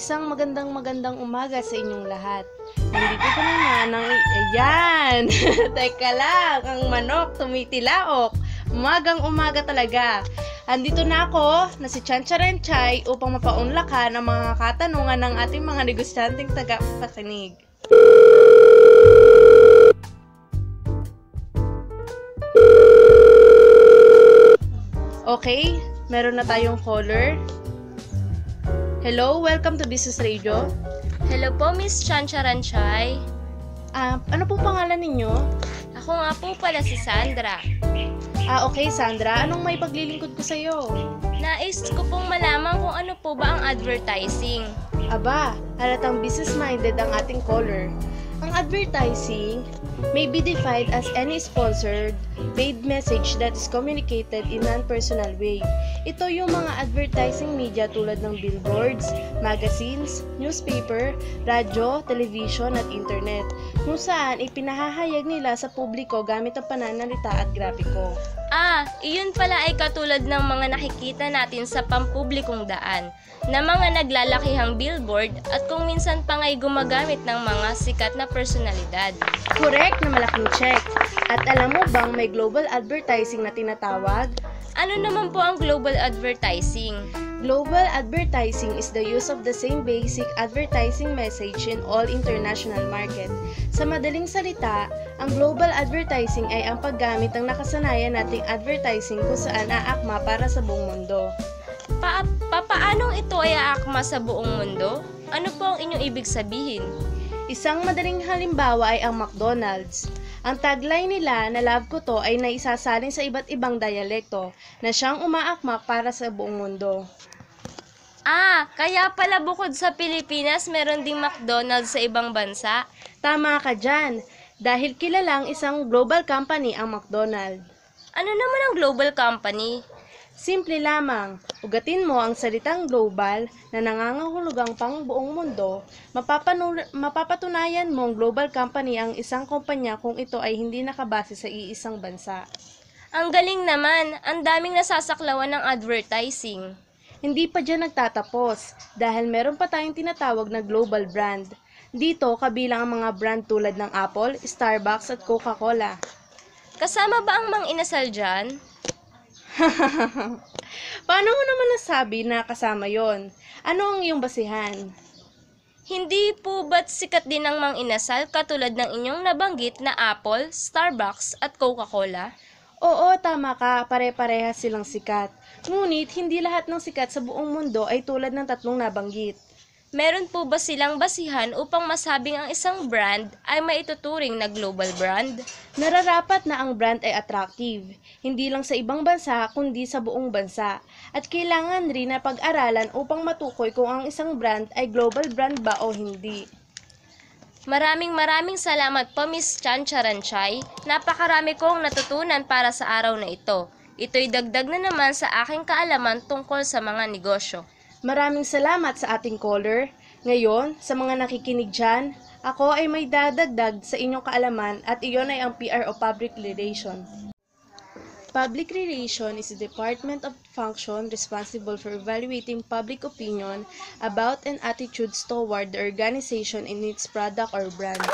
Isang magandang umaga sa inyong lahat. Nandito ko naman ang... Ayan! Teka lang, ang manok tumitilaok. Umagang-umaga talaga. Andito na ako, na si Chancharenchay, upang mapaunlakan ang mga katanungan ng ating mga negosyanteng taga-pakinig. Okay, meron na tayong caller. Hello, welcome to Business Radio. Hello po, Miss Chancharenchay. Ano pong pangalan ninyo? Ako nga po pala si Sandra. Okay, Sandra. Anong may paglilingkod ko sa'yo? Nais ko pong malaman kung ano po ba ang advertising. Aba, halatang business-minded ang ating caller. Ang advertising may be defined as any sponsored, paid message that is communicated in non-personal way. Ito yung mga advertising media tulad ng billboards, magazines, newspaper, radyo, television at internet, kung saan ipinahahayag nila sa publiko gamit ang pananalita at grafiko. Iyon pala ay katulad ng mga nakikita natin sa pampublikong daan, na mga naglalakihang billboard at kung minsan pa nga'y gumagamit ng mga sikat na personalidad. Correct na malaking check. At alam mo bang may global advertising na tinatawag? Ano naman po ang global advertising? Global advertising is the use of the same basic advertising message in all international market. Sa madaling salita, ang global advertising ay ang paggamit ng nakasanayan nating advertising kung saan aakma para sa buong mundo. Paanong ito ay aakma sa buong mundo? Ano po ang inyong ibig sabihin? Isang madaling halimbawa ay ang McDonald's. Ang tagline nila na love ko to ay naisasalin sa iba't ibang dialekto na siyang umaakmak para sa buong mundo. Kaya pala bukod sa Pilipinas, meron ding McDonald's sa ibang bansa? Tama ka dyan, dahil kilalang isang global company ang McDonald's. Ano naman ang global company? Simple lamang, ugatin mo ang salitang global na nangangahulugang pang buong mundo, mapapatunayan mong global company ang isang kumpanya kung ito ay hindi nakabase sa iisang bansa. Ang galing naman, ang daming nasasaklawan ng advertising. Hindi pa dyan nagtatapos dahil meron pa tayong tinatawag na global brand. Dito kabilang ang mga brand tulad ng Apple, Starbucks at Coca-Cola. Kasama ba ang Mang Inasal dyan? Paano mo naman nasabi na kasama yon? Ano ang iyong basihan? Hindi po ba't sikat din ang Mang Inasal katulad ng inyong nabanggit na Apple, Starbucks at Coca-Cola? Oo, tama ka, pare-parehas silang sikat. Ngunit hindi lahat ng sikat sa buong mundo ay tulad ng tatlong nabanggit. Meron po ba silang basihan upang masabing ang isang brand ay maituturing na global brand? Nararapat na ang brand ay attractive, hindi lang sa ibang bansa kundi sa buong bansa. At kailangan rin na pag-aralan upang matukoy kung ang isang brand ay global brand ba o hindi. Maraming salamat po, Miss Chancharenchay. Napakarami kong natutunan para sa araw na ito. Ito'y dagdag na naman sa aking kaalaman tungkol sa mga negosyo. Maraming salamat sa ating caller. Ngayon, sa mga nakikinig dyan, ako ay may dadagdag sa inyong kaalaman at iyon ay ang PR o Public Relation. Public Relation is a department of function responsible for evaluating public opinion about and attitudes toward the organization and its product or brands.